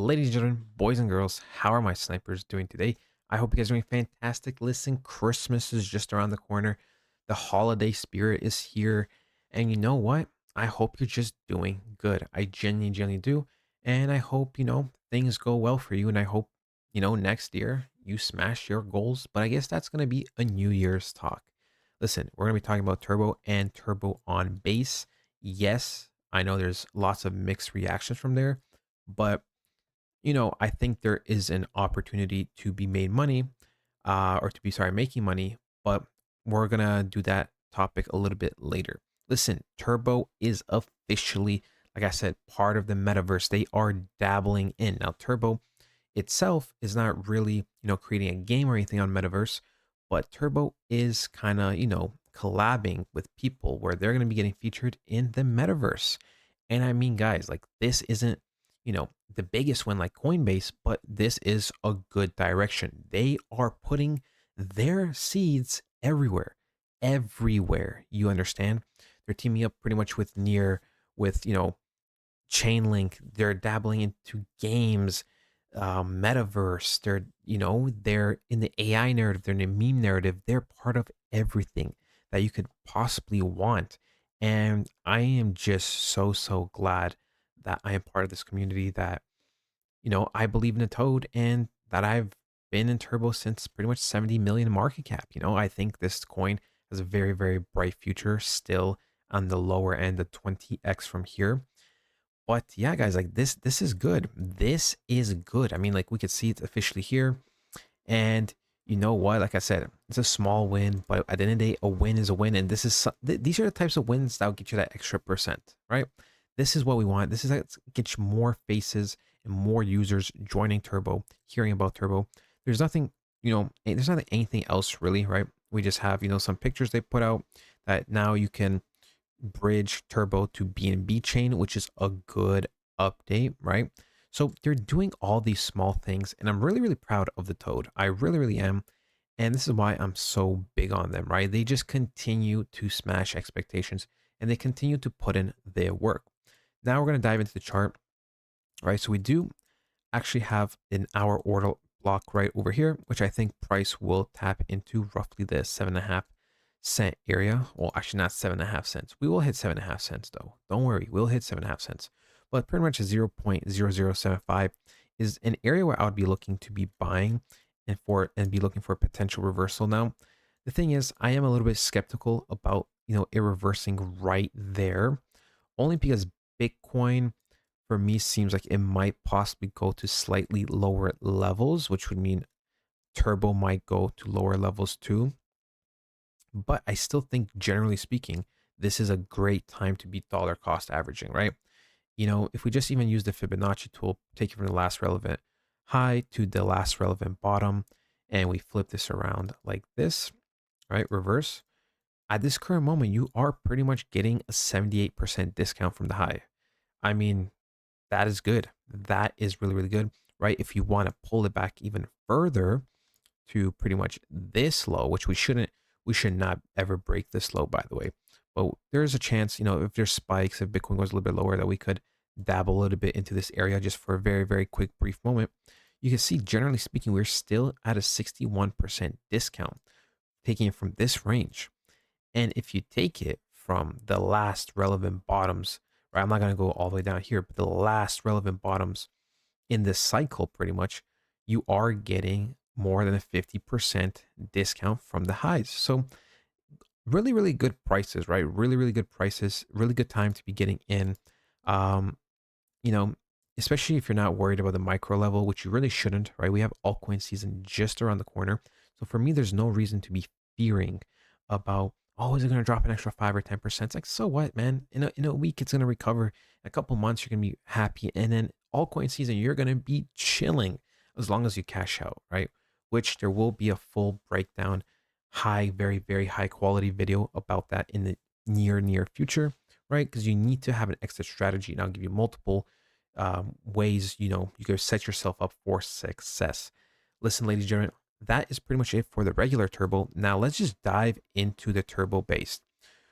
Ladies and gentlemen, boys and girls, how are my snipers doing today? I hope you guys are doing fantastic. Listen, Christmas is just around the corner. The holiday spirit is here. And you know what? I hope you're just doing good. I genuinely do. And I hope, things go well for you. And I hope, next year you smash your goals. But I guess that's going to be a New Year's talk. Listen, we're going to be talking about Turbo and Turbo on base. Yes, I know there's lots of mixed reactions from there, but I think there is an opportunity to be made money, or to be, sorry, making money, but we're gonna do that topic a little bit later. Listen, Turbo is officially, like I said, part of the metaverse. They are dabbling in. Now, Turbo itself is not really, creating a game or anything on metaverse, but Turbo is kind of, collabing with people where they're going to be getting featured in the metaverse. And I mean, guys, like this isn't, the biggest one like Coinbase, but this is a good direction. They are putting their seeds everywhere, everywhere. You understand? They're teaming up pretty much with with, Chainlink. They're dabbling into games, metaverse. They're in the AI narrative. They're in the meme narrative. They're part of everything that you could possibly want. And I am just so glad that I am part of this community, that, I believe in the toad, and that I've been in Turbo since pretty much 70 million market cap. I think this coin has a very bright future, still on the lower end of 20x from here. But yeah, guys, like this is good. This is good. I mean, like we could see it's officially here. And you know what? Like I said, it's a small win, but at the end of the day, a win is a win. And these are the types of wins that will get you that extra percent, right? This is what we want. This is like get you more faces and more users joining Turbo, hearing about Turbo. There's nothing, there's not anything else really, right? We just have, some pictures they put out that now you can bridge Turbo to BNB chain, which is a good update, right? So they're doing all these small things, and I'm really proud of the Toad. I really am. And this is why I'm so big on them, right? They just continue to smash expectations, and they continue to put in their work. Now we're going to dive into the chart, right? So we do actually have an hour order block right over here, which I think price will tap into roughly the 7.5 cent area. Well, actually not 7.5 cents. We will hit 7.5 cents though. Don't worry, we'll hit 7.5 cents. But pretty much 0.0075 is an area where I would be looking to be buying and be looking for a potential reversal. Now, the thing is, I am a little bit skeptical about, it reversing right there, only because Bitcoin for me seems like it might possibly go to slightly lower levels, which would mean Turbo might go to lower levels too. But I still think, generally speaking, this is a great time to be dollar cost averaging, right? If we just even use the Fibonacci tool, take it from the last relevant high to the last relevant bottom, and we flip this around like this, right? Reverse. At this current moment, you are pretty much getting a 78% discount from the high. I mean, that is good. That is really good, right? If you want to pull it back even further to pretty much this low, which we should not ever break this low, by the way. But there's a chance, if there's spikes, if Bitcoin goes a little bit lower, that we could dabble a little bit into this area just for a very quick, brief moment. You can see, generally speaking, we're still at a 61% discount, taking it from this range. And if you take it from the last relevant bottoms, right, I'm not going to go all the way down here, but the last relevant bottoms in this cycle, pretty much, you are getting more than a 50% discount from the highs. So really good prices, right? Really good prices, really good time to be getting in. Um, Especially if you're not worried about the micro level, which you really shouldn't, right? We have altcoin season just around the corner. So for me, there's no reason to be fearing about, oh, is it going to drop an extra 5 or 10%? It's like, so what, man? In a week, it's going to recover. In a couple months, you're going to be happy. And then altcoin season, you're going to be chilling as long as you cash out, right? Which there will be a full breakdown, very high quality video about that in the near future, right? Because you need to have an exit strategy. And I'll give you multiple ways, you can set yourself up for success. Listen, ladies and gentlemen, that is pretty much it for the regular Turbo. Now let's just dive into the Turbo based.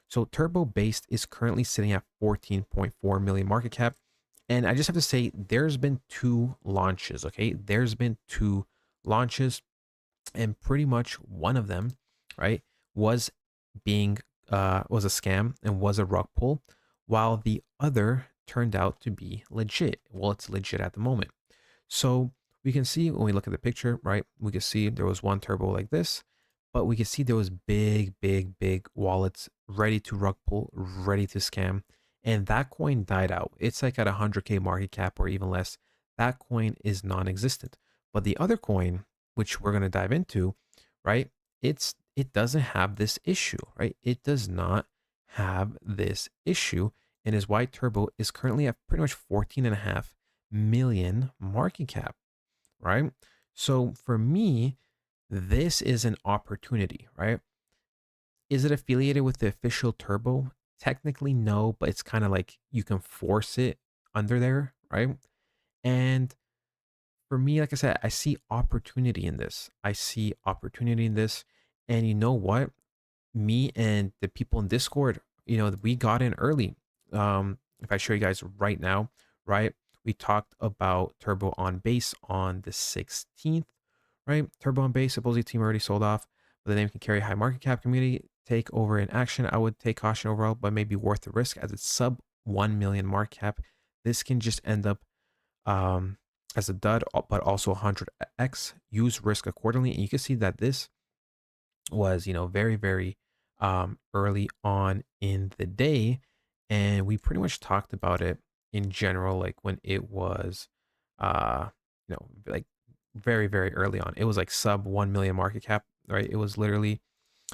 So Turbo based is currently sitting at 14.4 million market cap, And I just have to say, there's been two launches. Okay, there's been two launches, and pretty much one of them, right, was being was a scam and was a rug pull, while the other turned out to be legit. Well, it's legit at the moment. So we can see when we look at the picture, right? We can see there was one turbo like this, but we can see there was big, big, big wallets ready to rug pull, ready to scam. And that coin died out. It's like at 100K market cap or even less. That coin is non-existent. But the other coin, which we're going to dive into, right? It doesn't have this issue, right? It does not have this issue. And his white turbo is currently at pretty much 14.5 million market cap, right? So for me, this is an opportunity, right? Is it affiliated with the official turbo? Technically, no, but it's kind of like you can force it under there, right? And for me, like I said, I see opportunity in this. I see opportunity in this. And you know what? Me and the people in Discord, we got in early. If I show you guys right now, right? We talked about Turbo on base on the 16th, right? Turbo on base, supposedly team already sold off, but the name can carry high market cap. Community take over in action. I would take caution overall, but maybe worth the risk as it's sub 1 million market cap. This can just end up um, as a dud, but also 100x. Use risk accordingly. And you can see that this was, very, very early on in the day. And we pretty much talked about it in general, like when it was, uh, like very, very early on. It was like sub 1 million market cap, right? It was literally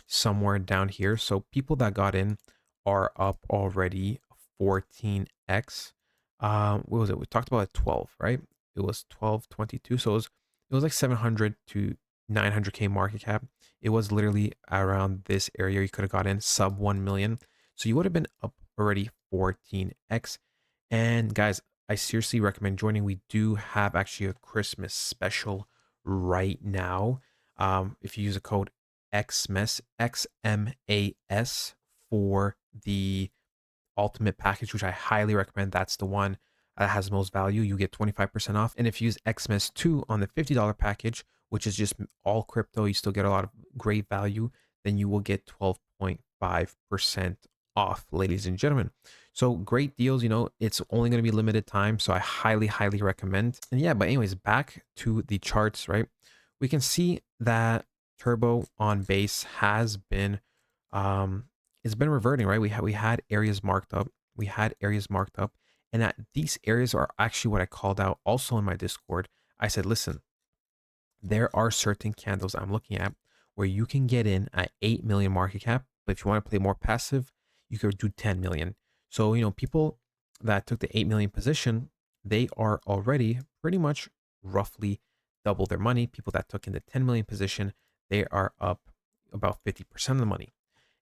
somewhere down here. So people that got in are up already 14x. What was it? We talked about 12, right? It was 12.22. So it was like 700 to 900K market cap. It was literally around this area. You could have got in sub 1 million. So you would have been up already 14x. And guys, I seriously recommend joining. We do have actually a Christmas special right now. If you use a code XMAS, XMAS for the ultimate package, which I highly recommend. That's the one that has the most value. You get 25% off. And if you use XMAS 2 on the $50 package, which is just all crypto, you still get a lot of great value, then you will get 12.5% off, ladies and gentlemen. So great deals, it's only going to be limited time. So I highly, highly recommend. And yeah, but anyways, back to the charts, right? We can see that Turbo on base has been it's been reverting, right? We had areas marked up. We had areas marked up. And that these areas are actually what I called out also in my Discord. I said, listen, there are certain candles I'm looking at where you can get in at 8 million market cap, but if you want to play more passive, you could do 10 million. So, people that took the 8 million position, they are already pretty much roughly double their money. People that took in the 10 million position, they are up about 50% of the money.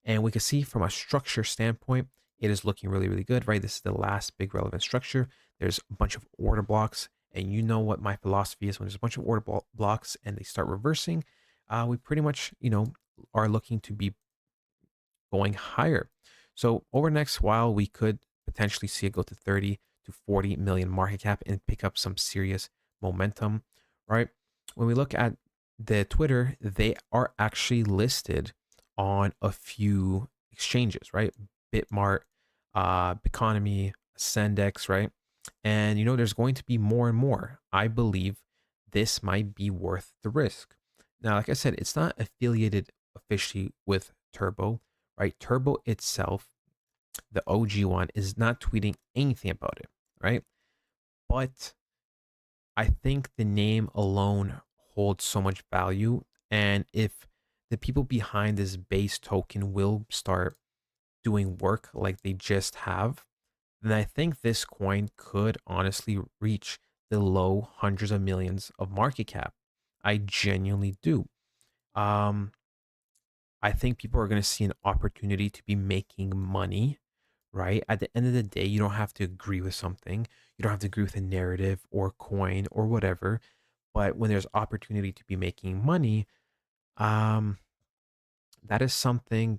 And we can see from a structure standpoint, it is looking really, really good, right? This is the last big relevant structure. There's a bunch of order blocks. And you know what my philosophy is when there's a bunch of order blocks and they start reversing, we pretty much, are looking to be going higher. So over the next while, we could potentially see it go to 30 to 40 million market cap and pick up some serious momentum, right? When we look at the Twitter, they are actually listed on a few exchanges, right? Bitmart, Biconomy, Sendex, right? And there's going to be more and more. I believe this might be worth the risk. Now, like I said, it's not affiliated officially with Turbo, right? Turbo itself, the OG one, is not tweeting anything about it, right? But I think the name alone holds so much value. And if the people behind this base token will start doing work like they just have, then I think this coin could honestly reach the low hundreds of millions of market cap. I genuinely do. Um, I think people are going to see an opportunity to be making money, right? At the end of the day, you don't have to agree with something. You don't have to agree with a narrative or coin or whatever. But when there's opportunity to be making money, um, that is something,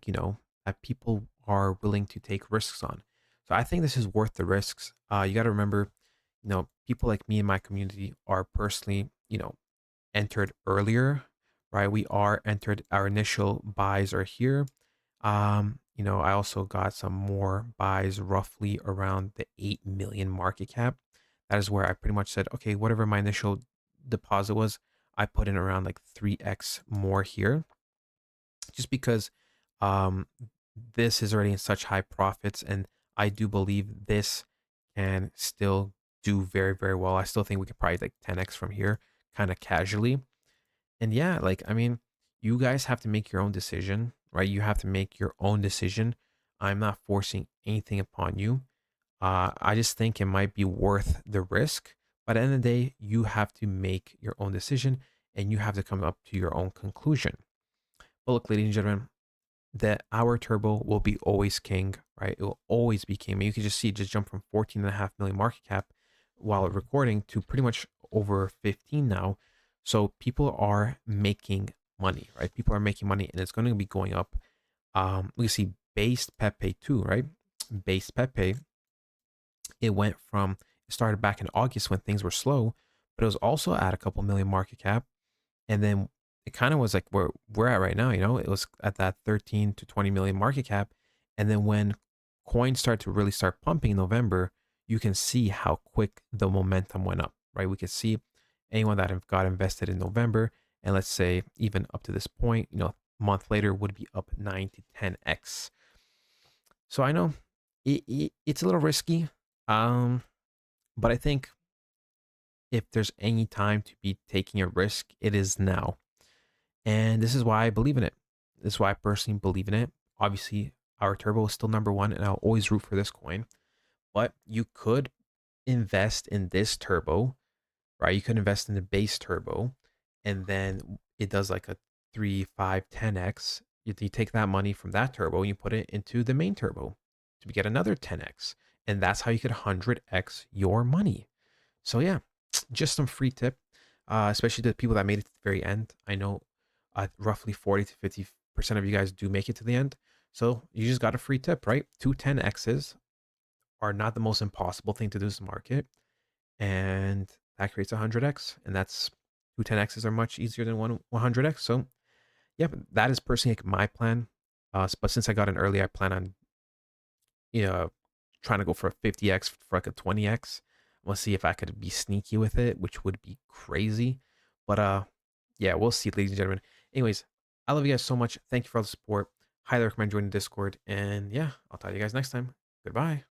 that people are willing to take risks on. So I think this is worth the risks. You got to remember, people like me in my community are personally, entered earlier, right? We are entered, our initial buys are here. I also got some more buys roughly around the 8 million market cap. That is where I pretty much said, okay, whatever my initial deposit was, I put in around like 3x more here, just because um, this is already in such high profits. And I do believe this can still do very, very well. I still think we could probably like 10x from here, kind of casually. And yeah, like, I mean, you guys have to make your own decision, right? You have to make your own decision. I'm not forcing anything upon you. I just think it might be worth the risk. But at the end of the day, you have to make your own decision and you have to come up to your own conclusion. But look, ladies and gentlemen, that our turbo will be always king, right? It will always be king. I mean, you can just see it just jump from 14.5 million market cap while recording to pretty much over 15 now. So people are making money, right? People are making money and it's going to be going up. We can see base Pepe too, right? Base Pepe, it went from, it started back in August when things were slow, but it was also at a couple million market cap. And then it kind of was like where we're at right now, it was at that 13 to 20 million market cap. And then when coins start to really start pumping in November, you can see how quick the momentum went up, right? We could see anyone that have got invested in November, and let's say even up to this point, a month later would be up 9 to 10x. So I know it's a little risky, um, but I think if there's any time to be taking a risk, it is now. And this is why I believe in it. This is why I personally believe in it. Obviously, our turbo is still number one, and I'll always root for this coin. But you could invest in this turbo, right? You could invest in the base turbo, and then it does like a 3, 5, 10x. You take that money from that turbo and you put it into the main turbo to get another 10x. And that's how you could 100x your money. So yeah, just some free tip, especially to the people that made it to the very end. I know roughly 40 to 50% of you guys do make it to the end. So you just got a free tip, right? Two 10Xs are not the most impossible thing to do in the market. And that creates 100X. And that's two 10Xs are much easier than one 100X. So yeah, but that is personally like my plan. But since I got in early, I plan on trying to go for a 50x for like a 20x. We'll see if I could be sneaky with it, which would be crazy. But yeah, we'll see, ladies and gentlemen. Anyways, I love you guys so much. Thank you for all the support. Highly recommend joining Discord. And yeah, I'll talk to you guys next time. Goodbye.